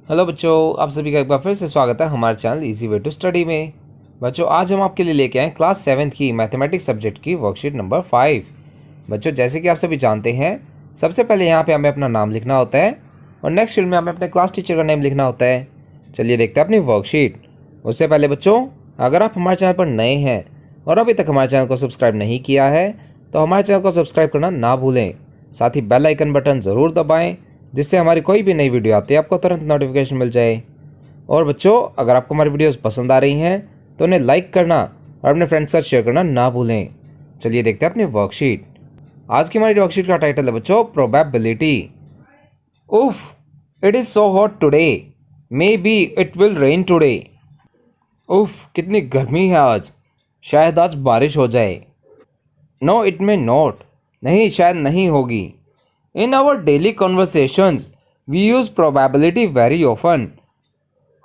Hello बच्चों, आप सभी का एक बार फिर से स्वागत है हमारे channel easy way to study में। बच्चों, आज हम आपके लिए लेके आए क्लास 7th की मैथमेटिक्स सब्जेक्ट की वर्कशीट नंबर 5। बच्चों, जैसे कि आप सभी जानते हैं, सबसे पहले यहाँ पे हमें अपना नाम लिखना होता है और नेक्स्ट फील्ड में हमें अपने क्लास टीचर का नेम लिखना होता है। चलिए देखते हैं अपनी वर्कशीट। उससे पहले बच्चों, अगर आप हमारे चैनल पर नए हैं और अभी तक हमारे चैनल को सब्सक्राइब नहीं किया है तो हमारे चैनल को सब्सक्राइब करना ना भूलें। साथ ही बेल आइकन बटन ज़रूर दबाएँ, जिससे हमारी कोई भी नई वीडियो आती है आपको तुरंत नोटिफिकेशन मिल जाए। और बच्चों, अगर आपको हमारी वीडियोस पसंद आ रही हैं तो उन्हें लाइक करना और अपने फ्रेंड्स के साथ शेयर करना ना भूलें। चलिए देखते हैं अपनी वर्कशीट। आज की हमारी वर्कशीट का टाइटल है बच्चों प्रोबेबिलिटी। उफ, it is so hot today, may be it will rain today. उफ, कितनी गर्मी है आज, शायद आज बारिश हो जाए। नो इट मे नॉट, नहीं शायद नहीं होगी। In our daily conversations, we use probability very often.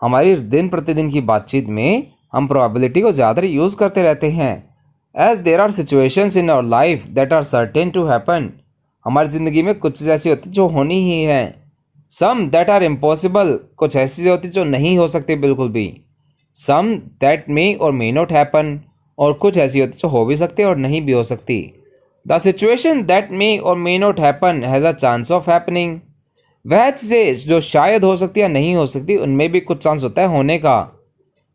हमारी दिन प्रतिदिन की बातचीत में हम probability को ज़्यादा यूज़ करते रहते हैं। As there are situations in our life that are certain to happen. हमारी ज़िंदगी में कुछ चीज़ ऐसी होती जो होनी ही है। Some that are impossible, कुछ ऐसी चीज़ें होती जो नहीं हो सकती बिल्कुल भी। Some that may or may not happen, और कुछ ऐसी होती जो हो भी सकती और नहीं भी हो सकती। The situation that may or may not happen has a chance of happening. वह चीज़ें जो शायद हो सकती या नहीं हो सकती उनमें भी कुछ चांस होता है होने का।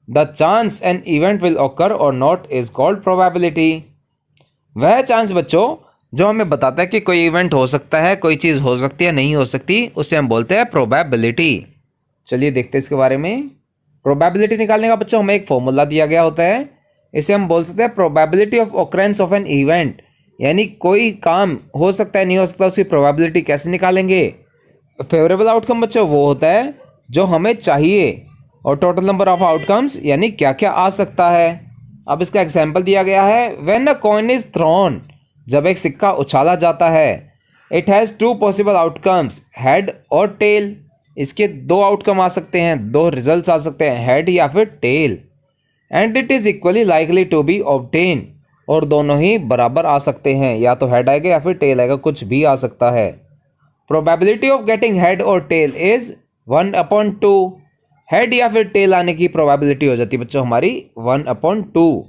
The chance an event will occur or not is called probability. वह चांस बच्चों जो हमें बताता है कि कोई इवेंट हो सकता है, कोई चीज़ हो सकती है नहीं हो सकती, उसे हम बोलते हैं प्रोबेबिलिटी। चलिए देखते हैं इसके बारे में। प्रोबेबिलिटी निकालने का बच्चों हमें एक फॉर्मूला दिया गया होता है। इसे हम बोल सकते हैं probability of occurrence of an event, यानी कोई काम हो सकता है नहीं हो सकता, उसकी प्रोबेबिलिटी कैसे निकालेंगे। फेवरेबल आउटकम बच्चों वो होता है जो हमें चाहिए, और टोटल नंबर ऑफ आउटकम्स यानी क्या क्या आ सकता है। अब इसका एग्जांपल दिया गया है, when a coin is thrown, जब एक सिक्का उछाला जाता है। It has two possible outcomes, head और टेल। इसके दो आउटकम आ सकते हैं, दो रिजल्ट्स आ सकते हैं, हेड या फिर tail. And it is equally likely to be obtain, और दोनों ही बराबर आ सकते हैं, या तो हेड आएगा या फिर टेल आएगा, कुछ भी आ सकता है। प्रोबेबिलिटी ऑफ गेटिंग हेड और टेल इज 1/2। हेड या फिर टेल आने की प्रोबेबिलिटी हो जाती है बच्चों हमारी 1/2।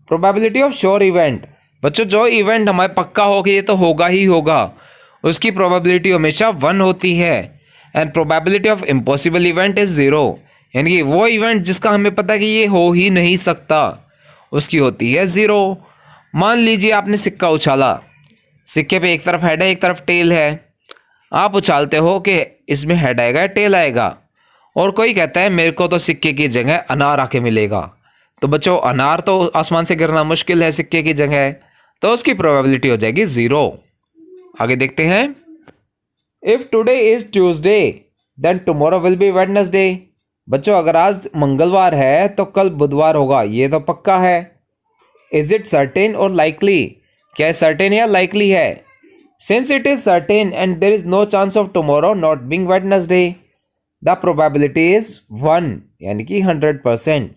प्रोबेबिलिटी ऑफ श्योर इवेंट, बच्चों जो इवेंट हमारे पक्का हो कि ये तो होगा ही होगा, उसकी प्रोबेबिलिटी हमेशा 1 होती है। And probability of impossible event is 0, यानी कि वो इवेंट जिसका हमें पता है कि ये हो ही नहीं सकता, उसकी होती है 0। मान लीजिए आपने सिक्का उछाला, सिक्के पे एक तरफ हेड है एक तरफ टेल है। आप उछालते हो कि इसमें हेड आएगा या टेल आएगा, और कोई कहता है मेरे को तो सिक्के की जगह अनार आके मिलेगा। तो बच्चों अनार तो आसमान से गिरना मुश्किल है सिक्के की जगह, तो उसकी प्रोबेबिलिटी हो जाएगी 0। आगे देखते हैं। If today is Tuesday then tomorrow will be Wednesday. बच्चों अगर आज मंगलवार है तो कल बुधवार होगा, ये तो पक्का है। इज इट सर्टेन और लाइकली, क्या सर्टेन या लाइकली है। Since it is certain and there is no chance of tomorrow not being Wednesday, the probability is 1, यानी कि 100%।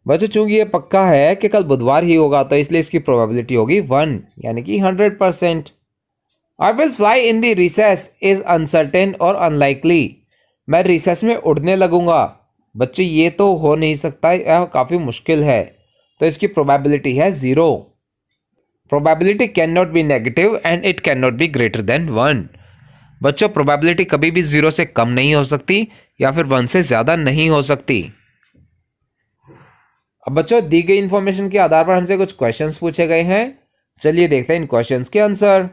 बच्चों चूंकि ये पक्का है कि कल बुधवार ही होगा, तो इसलिए इसकी प्रोबेबिलिटी होगी 1, यानी कि 100%। I will fly in the recess is uncertain और अनलाइकली, मैं रिसेस में उड़ने लगूंगा। बच्चे ये तो हो नहीं सकता, यह काफ़ी मुश्किल है, तो इसकी प्रोबेबिलिटी है 0। Probability can not be negative and it can not be greater than 1। बच्चों प्रोबेबिलिटी कभी भी 0 से कम नहीं हो सकती या फिर 1 से ज़्यादा नहीं हो सकती। अब बच्चों दी गई इंफॉर्मेशन के आधार पर हमसे कुछ क्वेश्चंस पूछे गए हैं। चलिए देखते हैं इन क्वेश्चंस के आंसर।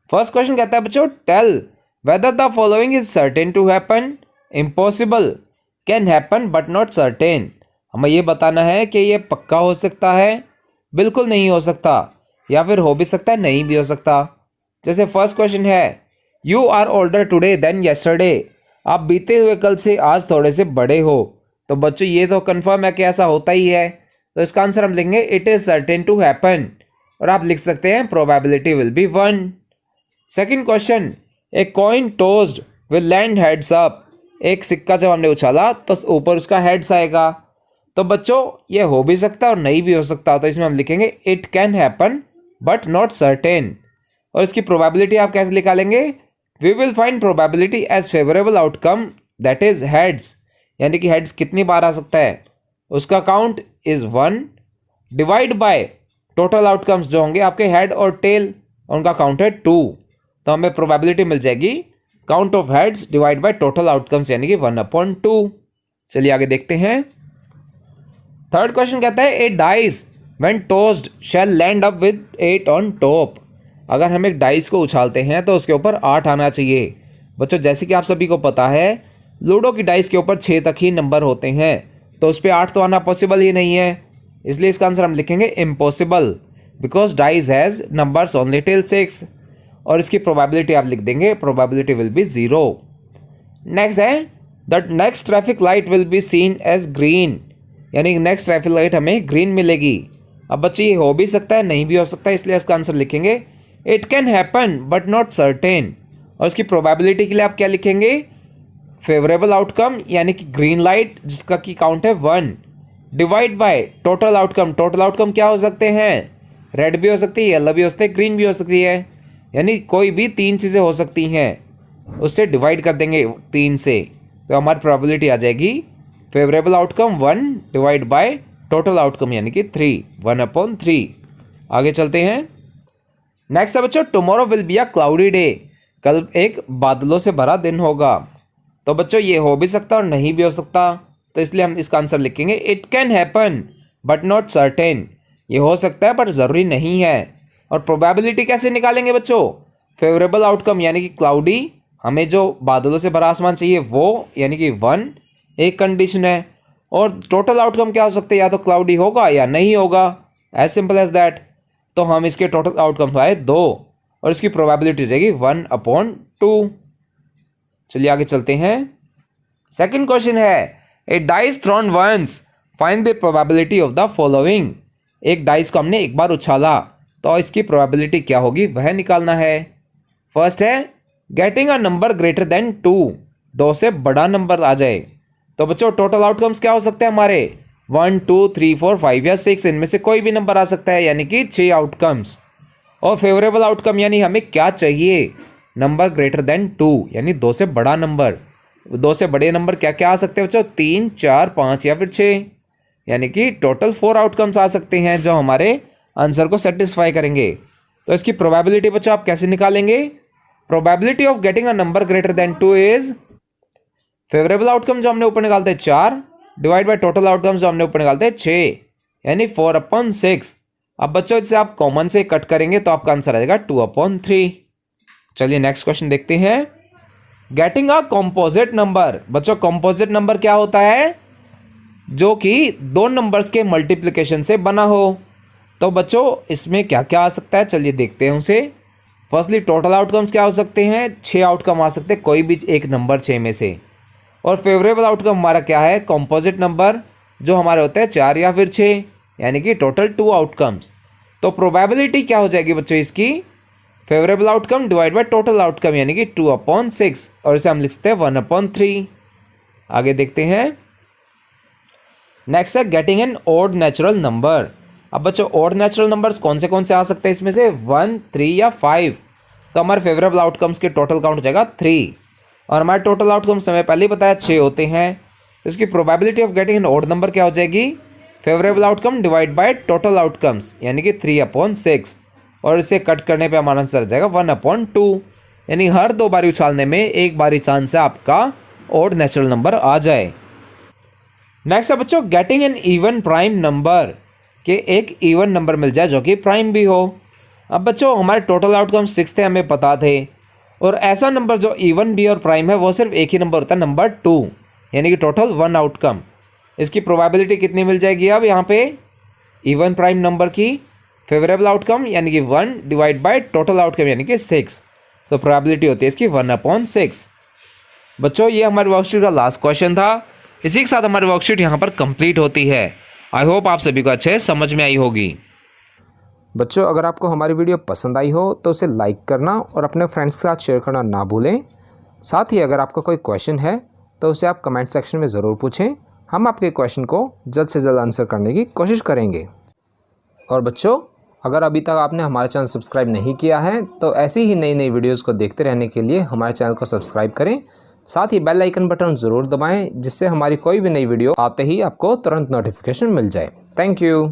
फर्स्ट क्वेश्चन कहता है बच्चों, tell whether the following is certain to happen, impossible, can happen but not certain। हमें ये बताना है कि ये पक्का हो सकता है, बिल्कुल नहीं हो सकता, या फिर हो भी सकता है नहीं भी हो सकता। जैसे फर्स्ट क्वेश्चन है, you are older today than yesterday, आप बीते हुए कल से आज थोड़े से बड़े हो। तो बच्चों ये तो कंफर्म है कि ऐसा होता ही है, तो इसका आंसर हम लिखेंगे it is certain to happen, और आप लिख सकते हैं probability will be 1। Second question, a coin tossed will land heads up, एक सिक्का जब हमने उछाला तो ऊपर उसका हेड्स आएगा। तो बच्चों ये हो भी सकता है और नहीं भी हो सकता, तो इसमें हम लिखेंगे it can happen but not certain, और इसकी प्रोबेबिलिटी आप कैसे निकालेंगे, we will find probability as favourable outcome that is heads, यानी कि हेड्स कितनी बार आ सकता है, उसका count is 1 divide by total outcomes जो होंगे आपके हेड और टेल, उनका काउंट है 2। तो हमें प्रोबेबिलिटी मिल जाएगी count of heads divide by total outcomes यानी कि 1/2। चलिए आगे देखते हैं। थर्ड क्वेश्चन कहता है a dice when tossed shall land up with 8 on top. अगर हम एक डाइस को उछालते हैं तो उसके ऊपर 8 आना चाहिए। बच्चों जैसे कि आप सभी को पता है लूडो की डाइस के ऊपर 6 तक ही नंबर होते हैं, तो उस पर 8 तो आना पॉसिबल ही नहीं है, इसलिए इसका आंसर हम लिखेंगे impossible, because dice has numbers only till 6। और इसकी प्रोबेबिलिटी आप लिख देंगे, प्रोबेबिलिटी विल बी 0। नेक्स्ट है the next traffic light will be seen as green, यानी नेक्स्ट ट्रैफिक लाइट हमें ग्रीन मिलेगी। अब बच्चे ये हो भी सकता है नहीं भी हो सकता है, इसलिए इसका आंसर लिखेंगे it can happen but not certain. और इसकी प्रोबेबिलिटी के लिए आप क्या लिखेंगे, फेवरेबल आउटकम यानी कि ग्रीन लाइट जिसका की काउंट है 1 divide by total outcome. Total outcome क्या हो सकते हैं, रेड भी हो सकती है, येलो भी हो सकती है, ग्रीन भी हो सकती है, यानी कोई भी 3 चीज़ें हो सकती हैं, उससे डिवाइड कर देंगे 3 से, तो हमारी प्रोबेबिलिटी आ जाएगी favourable outcome 1 divide by total outcome यानी कि 3, 1/3। आगे चलते हैं। नेक्स्ट है बच्चों tomorrow will be a cloudy day, कल एक बादलों से भरा दिन होगा। तो बच्चों ये हो भी सकता और नहीं भी हो सकता, तो इसलिए हम इसका आंसर लिखेंगे it can happen but not certain, ये हो सकता है पर ज़रूरी नहीं है। और प्रोबेबिलिटी कैसे निकालेंगे बच्चों, फेवरेबल आउटकम यानी कि क्लाउडी, हमें जो बादलों से भरा आसमान चाहिए वो यानी कि 1 एक कंडीशन है, और टोटल आउटकम क्या हो सकते हैं, या तो क्लाउडी होगा या नहीं होगा, एज सिंपल एज दैट। तो हम इसके टोटल आउटकम आए 2 और इसकी प्रोबेबिलिटी हो जाएगी 1/2। चलिए आगे चलते हैं। सेकंड क्वेश्चन है a dice thrown once find the probability of the following. एक डाइस को हमने एक बार उछाला तो इसकी प्रोबेबिलिटी क्या होगी वह निकालना है। फर्स्ट है getting a number greater than 2, 2 से बड़ा नंबर आ जाए। तो बच्चों टोटल आउटकम्स क्या हो सकते हैं हमारे 1 2 3 4 5 या 6, इनमें से कोई भी नंबर आ सकता है, यानी कि 6 आउटकम्स। और फेवरेबल आउटकम यानी हमें क्या चाहिए, नंबर ग्रेटर देन 2 यानी 2 से बड़ा नंबर। 2 से बड़े नंबर क्या क्या आ सकते हैं बच्चों, 3 4 5 या फिर 6, यानी कि टोटल 4 आउटकम्स आ सकते हैं जो हमारे आंसर को सेटिस्फाई करेंगे। तो इसकी प्रोबेबिलिटी बच्चों आप कैसे निकालेंगे, probability of getting a number greater than 2 is favourable outcome जो हमने ऊपर निकालते हैं 4 डिवाइड बाय टोटल आउटकम जो हमने ऊपर निकालते हैं 6, यानी 4/6। अब बच्चों इससे आप कॉमन से कट करेंगे तो आपका आंसर आएगा 2/3। चलिए नेक्स्ट क्वेश्चन देखते हैं। गेटिंग अ कॉम्पोजिट नंबर, बच्चों कॉम्पोजिट नंबर क्या होता है, जो कि 2 नंबर्स के मल्टीप्लिकेशन से बना हो। तो बच्चों इसमें क्या क्या आ सकता है, चलिए देखते हैं उसे। फर्स्टली टोटल आउटकम्स क्या हो सकते हैं, 6 आउटकम आ सकते हैं, कोई भी एक नंबर 6 में से। और फेवरेबल आउटकम हमारा क्या है, कॉम्पोजिट नंबर जो हमारे होते हैं 4 या फिर 6, यानी कि टोटल 2 आउटकम्स। तो प्रोबेबिलिटी क्या हो जाएगी बच्चों इसकी, favourable outcome divide by total outcome यानी कि 2/6, और इसे हम लिखते हैं 1/3। आगे देखते हैं। नेक्स्ट है getting an odd natural number. अब बच्चों ऑड नेचुरल नंबर्स कौन से आ सकते हैं इसमें से, 1 3 या 5। तो हमारे फेवरेबल आउटकम्स के टोटल काउंट हो जाएगा 3, और हमारे टोटल आउटकम्स हमें पहले ही बताया 6 होते हैं। तो इसकी probability of getting an odd number क्या हो जाएगी, favourable outcome divide by total outcomes यानी कि 3/6, और इसे कट करने पे हमारा आंसर आ जाएगा 1/2, यानी हर 2 बारी उछालने में एक बारी चांस है आपका ऑड नेचुरल नंबर आ जाए। नेक्स्ट है बच्चों getting an even prime number, कि एक इवन नंबर मिल जाए जो कि प्राइम भी हो। अब बच्चों हमारे टोटल आउटकम 6 थे, हमें पता थे, और ऐसा नंबर जो इवन भी और प्राइम है वो सिर्फ एक ही नंबर होता है, नंबर 2, यानी कि टोटल 1 आउटकम। इसकी प्रोबेबिलिटी कितनी मिल जाएगी अब यहाँ पे, इवन प्राइम नंबर की फेवरेबल आउटकम यानी कि 1 डिवाइड बाय टोटल आउटकम यानी कि 6, तो प्रोबेबिलिटी होती है इसकी 1/6। बच्चों ये हमारे वर्कशीट का लास्ट क्वेश्चन था। इसी के साथ हमारी वर्कशीट यहाँ पर कंप्लीट होती है। आई होप आप सभी को अच्छे समझ में आई होगी। बच्चों अगर आपको हमारी वीडियो पसंद आई हो तो उसे लाइक करना और अपने फ्रेंड्स के साथ शेयर करना ना भूलें। साथ ही अगर आपका कोई क्वेश्चन है तो उसे आप कमेंट सेक्शन में ज़रूर पूछें, हम आपके क्वेश्चन को जल्द से जल्द आंसर करने की कोशिश करेंगे। और बच्चों अगर अभी तक आपने हमारा चैनल सब्सक्राइब नहीं किया है तो ऐसी ही नई नई वीडियोज़ को देखते रहने के लिए हमारे चैनल को सब्सक्राइब करें। साथ ही बेल आइकन बटन ज़रूर दबाएं, जिससे हमारी कोई भी नई वीडियो आते ही आपको तुरंत नोटिफिकेशन मिल जाए। Thank you.